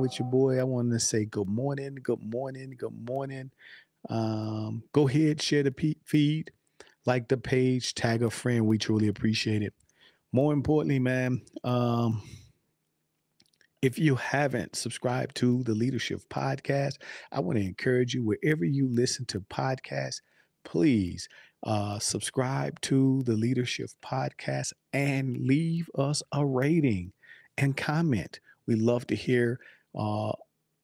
with your boy. I wanted to say good morning, good morning, good morning. Go ahead, share the feed, like the page, tag a friend. We truly appreciate it. More importantly, man, if you haven't subscribed to the Leadership Podcast, I want to encourage you wherever you listen to podcasts, please subscribe to the Leadership Podcast and leave us a rating and comment. We love to hear uh,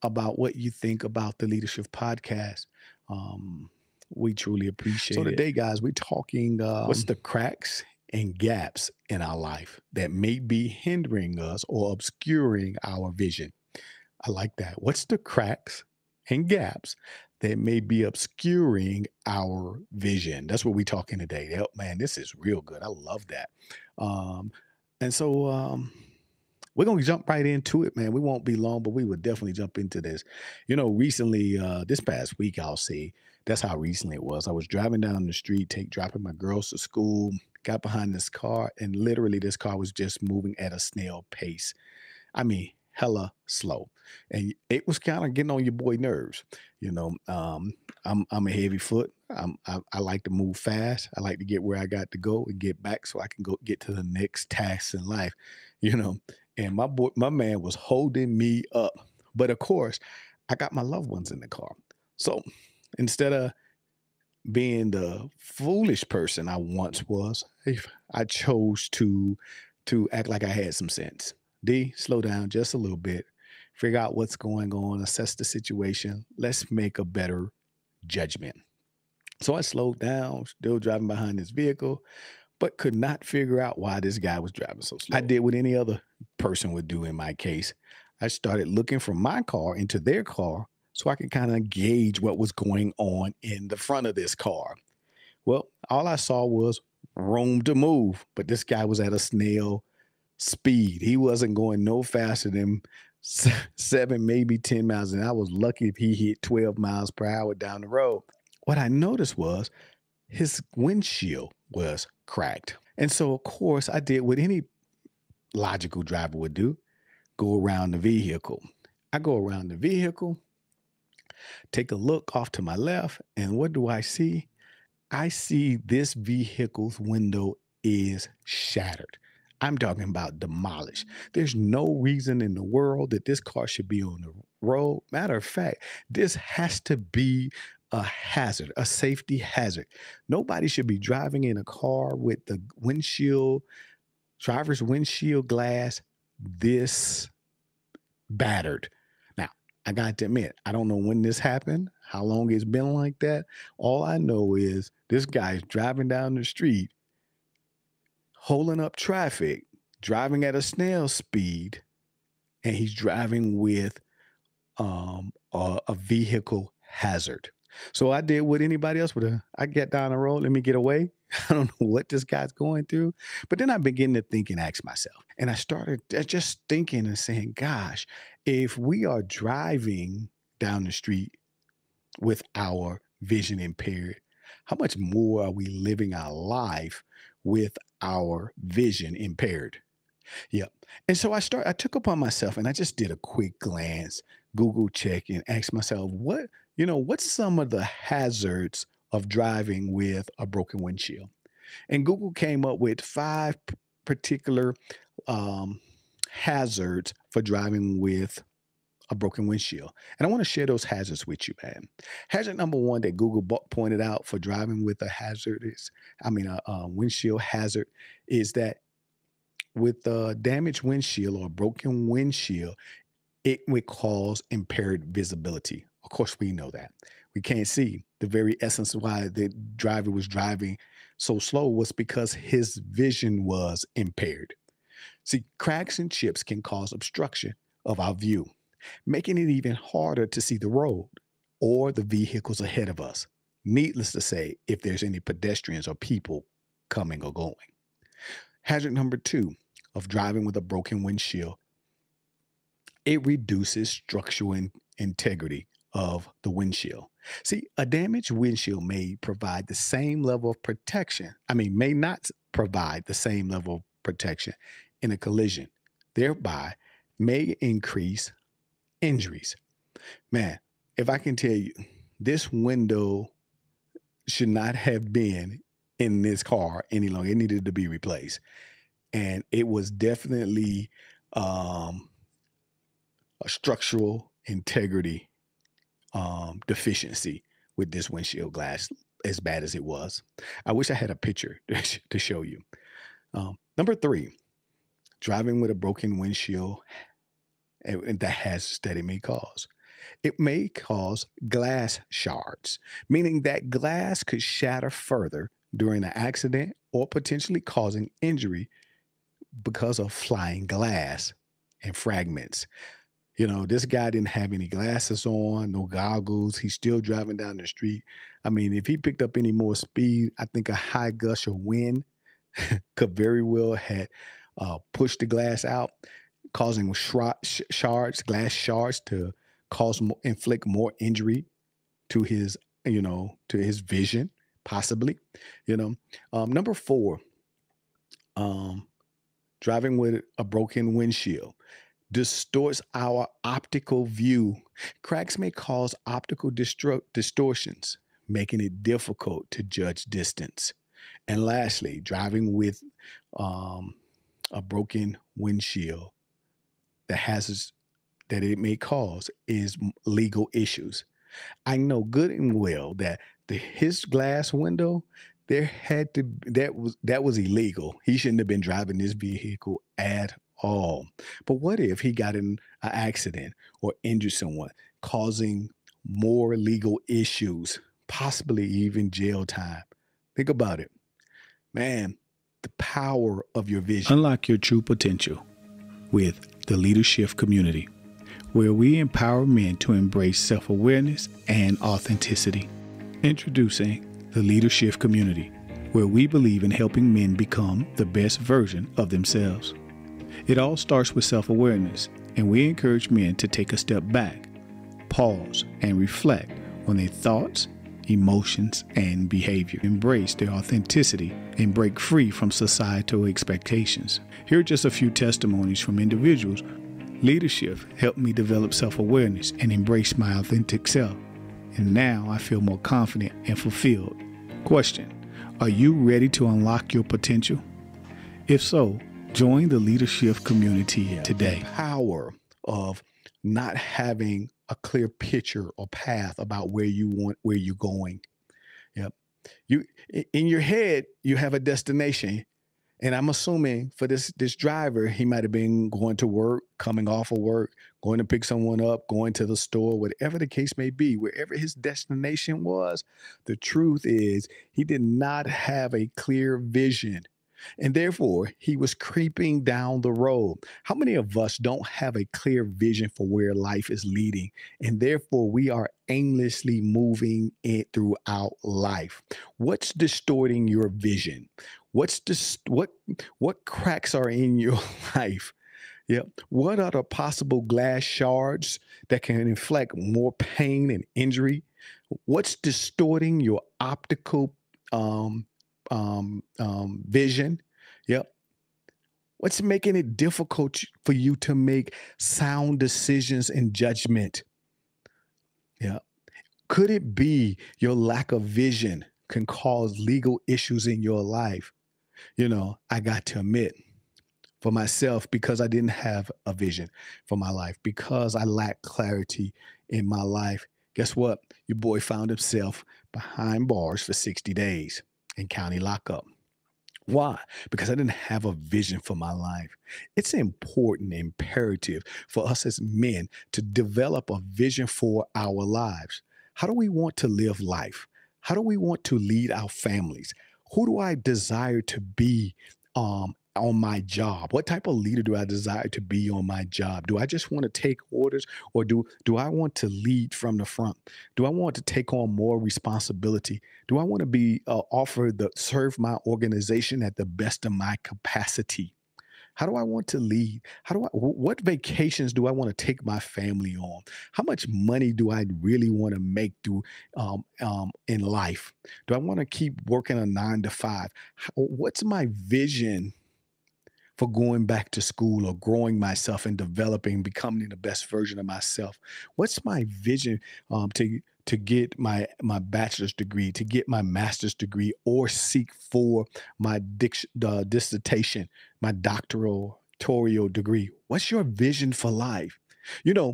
about what you think about the Leadership Podcast. Um, we truly appreciate it. So today, guys, we're talking what's the cracks and gaps in our life that may be hindering us or obscuring our vision. I like that. What's the cracks and gaps that may be obscuring our vision? That's what we're talking today. Man, this is real good. I love that. Um, and so we're going to jump right into it, man. We won't be long, but we will definitely jump into this. Recently, this past week, I'll say, that's how recently it was. I was driving down the street, dropping my girls to school, got behind this car, and literally this car was just moving at a snail pace. I mean, hella slow. And it was kind of getting on your boy nerves. I'm a heavy foot. I like to move fast. I like to get where I got to go and get back so I can go get to the next task in life, you know. And my man was holding me up. But of course, I got my loved ones in the car. So instead of being the foolish person I once was, I chose to act like I had some sense. Slow down just a little bit, figure out what's going on, assess the situation. Let's make a better judgment. So I slowed down, still driving behind this vehicle, but could not figure out why this guy was driving so slow. I did what any other person would do in my case. I started looking from my car into their car so I could kind of gauge what was going on in the front of this car. Well, all I saw was room to move, but this guy was at a snail speed. He wasn't going no faster than 7, maybe 10 miles. And I was lucky if he hit 12 miles per hour down the road. What I noticed was his windshield was cracked. And so, of course, I did what any logical driver would do, go around the vehicle. I go around the vehicle, take a look off to my left, and what do I see? I see this vehicle's window is shattered. I'm talking about demolished. There's no reason in the world that this car should be on the road. Matter of fact, this has to be a hazard, a safety hazard. Nobody should be driving in a car with the driver's windshield glass this battered. Now, I got to admit, I don't know when this happened, how long it's been like that. All I know is this guy's driving down the street, holding up traffic, driving at a snail speed, and he's driving with a vehicle hazard. So I did what anybody else would have. I get down the road, let me get away. I don't know what this guy's going through. But then I began to think and ask myself. And I started just thinking and saying, gosh, if we are driving down the street with our vision impaired, how much more are we living our life with our vision impaired? Yep. And so I took upon myself and I just did a quick glance, Google check, and asked myself, what's some of the hazards of driving with a broken windshield? And Google came up with 5 particular um, hazards for driving with a broken windshield. And I want to share those hazards with you, man. Hazard number 1 that Google pointed out for driving with a windshield hazard is that with a damaged windshield or a broken windshield, it would cause impaired visibility. Of course, we know that. We can't see. The very essence of why the driver was driving so slow was because his vision was impaired. See, cracks and chips can cause obstruction of our view, making it even harder to see the road or the vehicles ahead of us. Needless to say, if there's any pedestrians or people coming or going. Hazard number 2 of driving with a broken windshield, it reduces structural integrity of the windshield. See, a damaged windshield may provide the same level of protection. May not provide the same level of protection in a collision, thereby may increase Injuries. Man, if I can tell you, this window should not have been in this car any longer. It needed to be replaced. And it was definitely um, a structural integrity deficiency with this windshield glass, as bad as it was. I wish I had a picture to show you. Number three, driving with a broken windshield and the hazards that it may cause. It may cause glass shards, meaning that glass could shatter further during an accident or potentially causing injury because of flying glass and fragments. You know, this guy didn't have any glasses on, no goggles. He's still driving down the street. I mean, if he picked up any more speed, I think a high gush of wind could very well have pushed the glass out, causing shards, glass shards to inflict more injury to his, to his vision, possibly. You know, number four, um, driving with a broken windshield distorts our optical view. Cracks may cause optical distortions, making it difficult to judge distance. And lastly, driving with um, a broken windshield, the hazards that it may cause is legal issues. I know good and well that his glass window, there had to that was illegal. He shouldn't have been driving this vehicle at all. But what if he got in an accident or injured someone, causing more legal issues, possibly even jail time? Think about it, man. The power of your vision. Unlock your true potential with the Leadership Community, where we empower men to embrace self-awareness and authenticity. Introducing the Leadership Community, where we believe in helping men become the best version of themselves. It all starts with self-awareness, and we encourage men to take a step back, pause, and reflect on their thoughts, emotions, and behavior. Embrace their authenticity and break free from societal expectations. Here are just a few testimonies from individuals. Leadership helped me develop self-awareness and embrace my authentic self. And now I feel more confident and fulfilled. Question: are you ready to unlock your potential? If so, join the Leadership Community today. The power of not having a clear picture or path about where you're going. Yep. You in your head, you have a destination. And I'm assuming for this driver, he might have been going to work, coming off of work, going to pick someone up, going to the store, whatever the case may be, wherever his destination was. The truth is he did not have a clear vision. And therefore, he was creeping down the road. How many of us don't have a clear vision for where life is leading? And therefore, we are aimlessly moving it throughout life. What's distorting your vision? What cracks are in your life? Yep. What are the possible glass shards that can inflict more pain and injury? What's distorting your optical vision? Yep. What's making it difficult for you to make sound decisions and judgment? Yeah. Could it be your lack of vision can cause legal issues in your life? You know, I got to admit, for myself, because I didn't have a vision for my life, because I lacked clarity in my life, guess what? Your boy found himself behind bars for 60 days in county lockup. Why? Because I didn't have a vision for my life. It's important, imperative for us as men to develop a vision for our lives. How do we want to live life? How do we want to lead our families? Who do I desire to be on my job? What type of leader do I desire to be on my job? Do I just want to take orders, or do I want to lead from the front? Do I want to take on more responsibility? Do I want to be offered to serve my organization at the best of my capacity? How do I want to lead? What vacations do I want to take my family on? How much money do I really want to make in life? Do I want to keep working a 9 to 5? What's my vision for going back to school or growing myself and developing, becoming the best version of myself? What's my vision to get my bachelor's degree, to get my master's degree, or seek for my dissertation, my doctoral degree? What's your vision for life? You know,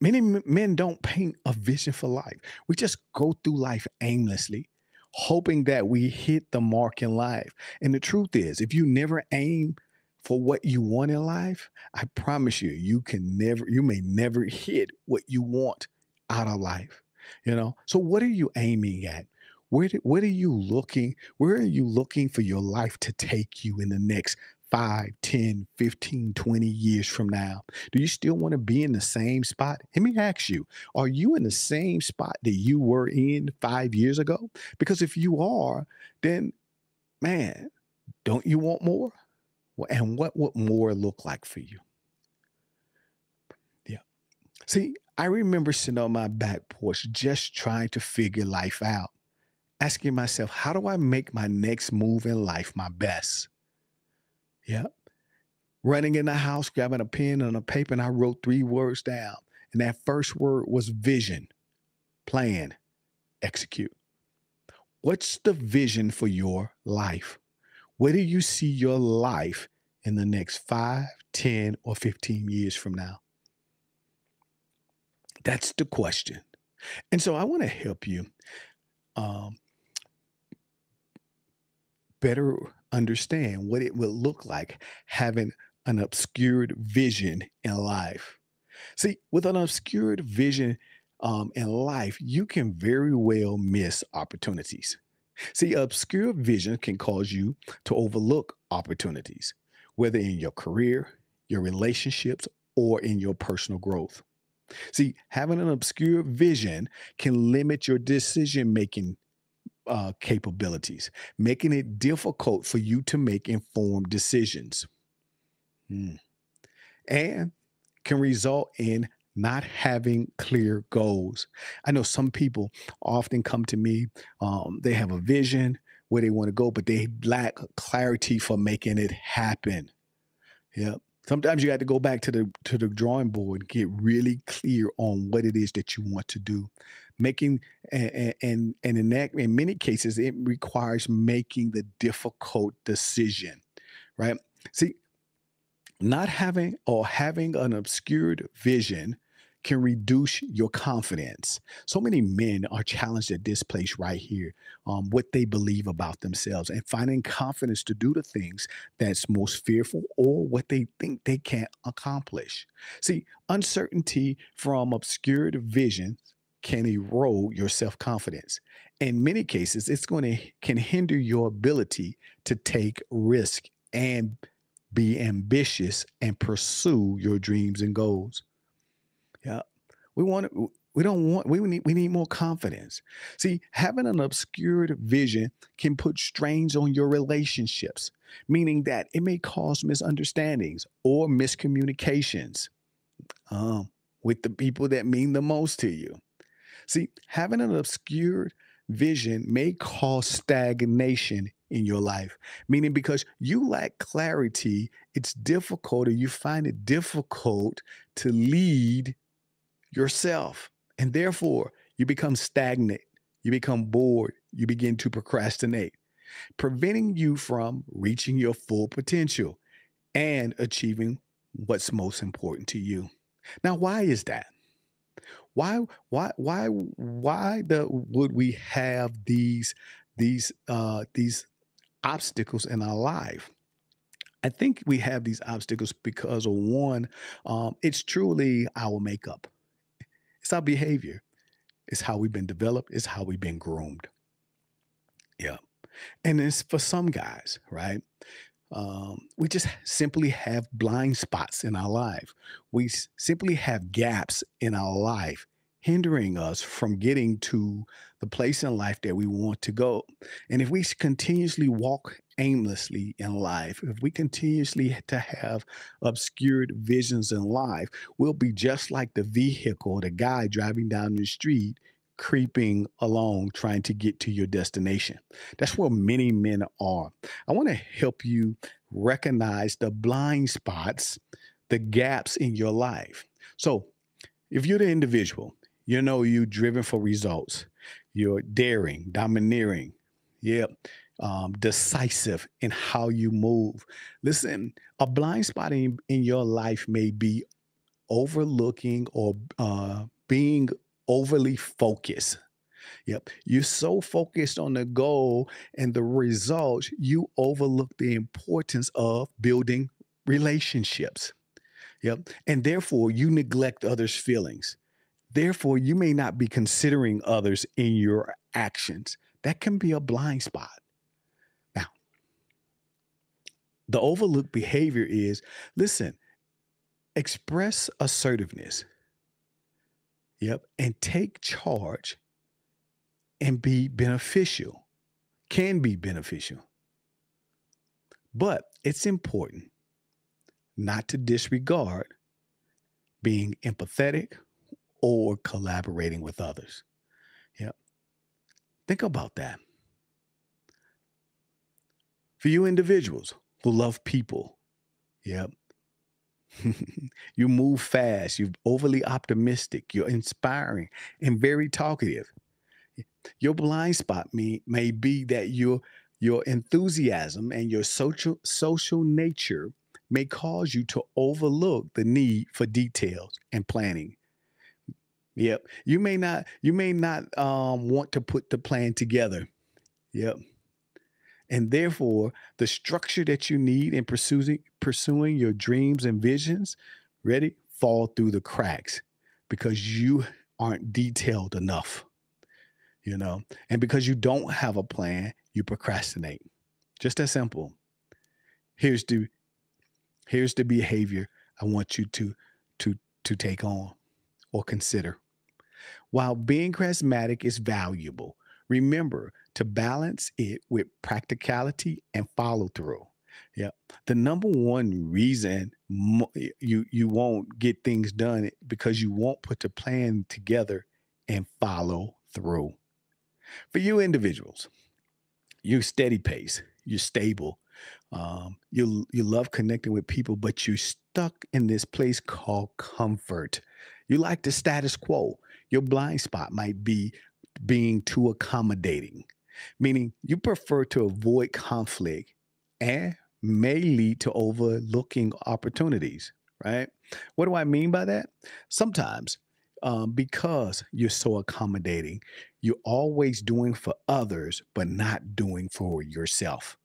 many men don't paint a vision for life. We just go through life aimlessly, hoping that we hit the mark in life. And the truth is, if you never aim for what you want in life, I promise you, you may never hit what you want out of life. So what are you aiming at? Where are you looking for your life to take you in the next 5, 10, 15, 20 years from now? Do you still want to be in the same spot? Let me ask you, are you in the same spot that you were in 5 years ago? Because if you are, then man, don't you want more? And what would more look like for you? Yeah. See, I remember sitting on my back porch just trying to figure life out, asking myself, how do I make my next move in life my best? Yeah. Running in the house, grabbing a pen and a paper, and I wrote 3 words down. And that first word was vision, plan, execute. What's the vision for your life? Where do you see your life in the next 5, 10, or 15 years from now? That's the question. And so I want to help you um, better understand what it will look like having an obscured vision in life. See, with an obscured vision in life, you can very well miss opportunities. See, obscure vision can cause you to overlook opportunities, whether in your career, your relationships, or in your personal growth. See, having an obscure vision can limit your decision making capabilities, making it difficult for you to make informed decisions. Hmm. And can result in not having clear goals. I know some people often come to me, they have a vision where they want to go, but they lack clarity for making it happen. Yeah. Sometimes you got to go back to the drawing board, get really clear on what it is that you want to do. Making and in many cases it requires making the difficult decision, right? See, not having or having an obscured vision can reduce your confidence. So many men are challenged at this place right here, what they believe about themselves and finding confidence to do the things that's most fearful or what they think they can't accomplish. See, uncertainty from obscured vision can erode your self-confidence. In many cases, it's going to can hinder your ability to take risk and be ambitious and pursue your dreams and goals. Yeah. We don't want we need more confidence. See, having an obscured vision can put strains on your relationships, meaning that it may cause misunderstandings or miscommunications with the people that mean the most to you. See, having an obscured vision may cause stagnation in your life, meaning because you lack clarity, it's difficult or you find it difficult to lead yourself. And therefore, you become stagnant, you become bored, you begin to procrastinate, preventing you from reaching your full potential and achieving what's most important to you. Now, why is that? Why would we have these obstacles in our life? I think we have these obstacles because of one, it's truly our makeup. It's our behavior. It's how we've been developed. It's how we've been groomed. Yeah. And it's for some guys, right? We just simply have blind spots in our life. Simply have gaps in our life, hindering us from getting to the place in life that we want to go. And if we continuously walk aimlessly in life, if we continuously to have obscured visions in life, we'll be just like the vehicle, the guy driving down the street, creeping along trying to get to your destination. That's where many men are. I want to help you recognize the blind spots, the gaps in your life. So, if you're the individual, you know you're driven for results, you're daring, domineering, yep, decisive in how you move. Listen, a blind spot in your life may be overlooking or being overly focused. Yep. You're so focused on the goal and the results, you overlook the importance of building relationships. Yep. And therefore, you neglect others' feelings. Therefore, you may not be considering others in your actions. That can be a blind spot. Now, the overlooked behavior is listen, express assertiveness. Yep. And take charge and be beneficial, can be beneficial. But it's important not to disregard being empathetic or collaborating with others. Yep. Think about that. For you individuals who love people, yep. You move fast, you're overly optimistic, you're inspiring and very talkative. Your blind spot may be that your enthusiasm and your social nature may cause you to overlook the need for details and planning. Yep. You may not want to put the plan together. Yep. And therefore, the structure that you need in pursuing your dreams and visions, ready, fall through the cracks because you aren't detailed enough, and because you don't have a plan, you procrastinate. Just that simple. Here's the here's the behavior I want you to to take on or consider. While being charismatic is valuable, remember to balance it with practicality and follow through. Yeah. The number one reason you won't get things done because you won't put the plan together and follow through. For you individuals, you steady pace, you're stable, you love connecting with people, but you're stuck in this place called comfort. You like the status quo. Your blind spot might be being too accommodating, meaning you prefer to avoid conflict and may lead to overlooking opportunities, right? What do I mean by that? Sometimes, because you're so accommodating, you're always doing for others, but not doing for yourself.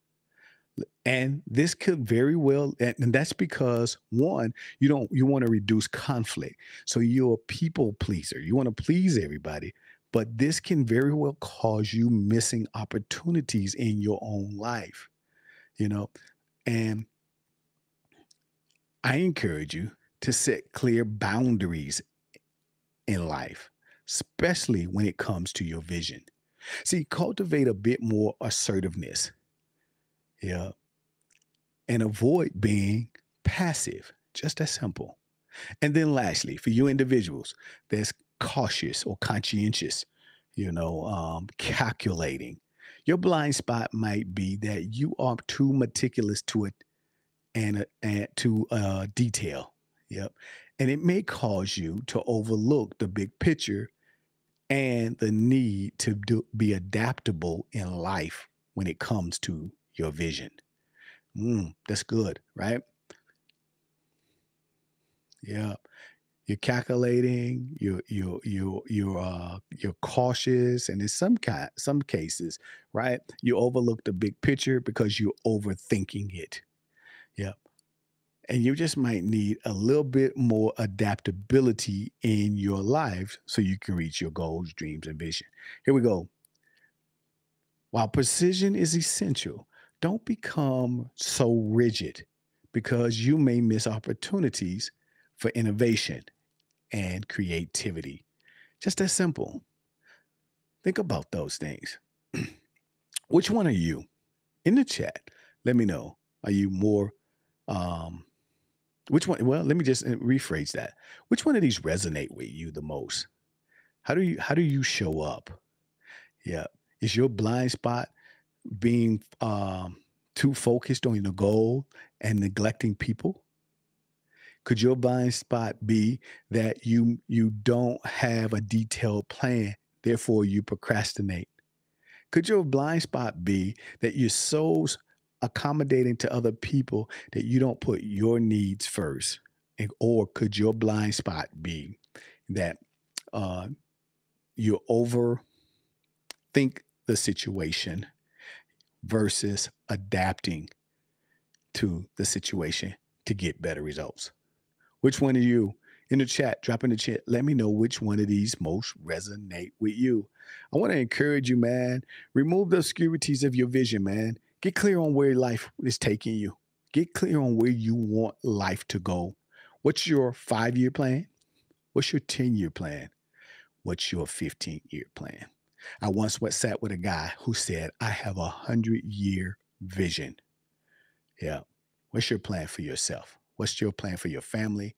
And this could very well, and that's because one, you want to reduce conflict. So you're a people pleaser. You want to please everybody, but this can very well cause you missing opportunities in your own life, you know. And I encourage you to set clear boundaries in life, especially when it comes to your vision. See, cultivate a bit more assertiveness. Yeah. And avoid being passive. Just that simple. And then lastly, for you individuals that's cautious or conscientious, calculating. Your blind spot might be that you are too meticulous to it and to detail. Yep. And it may cause you to overlook the big picture and the need to be adaptable in life when it comes to your vision. That's good, right? Yeah. You're calculating, you're cautious, and in some cases, right, you overlook the big picture because you're overthinking it. Yeah. And you just might need a little bit more adaptability in your life so you can reach your goals, dreams, and vision. Here we go. While precision is essential, don't become so rigid because you may miss opportunities for innovation and creativity. Just that simple. Think about those things. Which one are you? In the chat, let me know. Are you more, um, which one? Well, let me just rephrase that. Which one of these resonate with you the most? How do you show up? Yeah. Is your blind spot being too focused on the goal and neglecting people? Could your blind spot be that you don't have a detailed plan, therefore you procrastinate? Could your blind spot be that you're so accommodating to other people that you don't put your needs first? Or could your blind spot be that uh, you overthink the situation versus adapting to the situation to get better results? Which one of you in the chat, drop in the chat, let me know which one of these most resonate with you. I want to encourage you, man. Remove the obscurities of your vision, man. Get clear on where life is taking you. Get clear on where you want life to go. What's your 5-year plan? What's your 10-year plan? What's your 15-year plan? I once sat with a guy who said, I have a 100-year vision. Yeah. What's your plan for yourself? What's your plan for your family,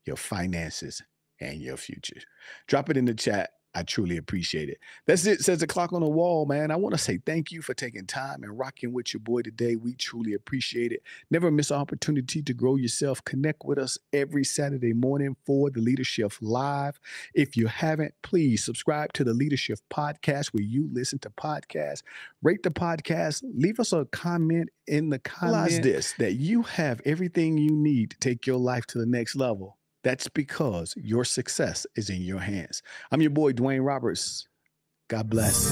your finances, and your future? Drop it in the chat. I truly appreciate it. That's it. Says the clock on the wall, man. I want to say thank you for taking time and rocking with your boy today. We truly appreciate it. Never miss an opportunity to grow yourself. Connect with us every Saturday morning for the Leadership Live. If you haven't, please subscribe to the Leadership Podcast where you listen to podcasts. Rate the podcast. Leave us a comment in the comments. Realize this, that you have everything you need to take your life to the next level. That's because your success is in your hands. I'm your boy, Dwayne Roberts. God bless.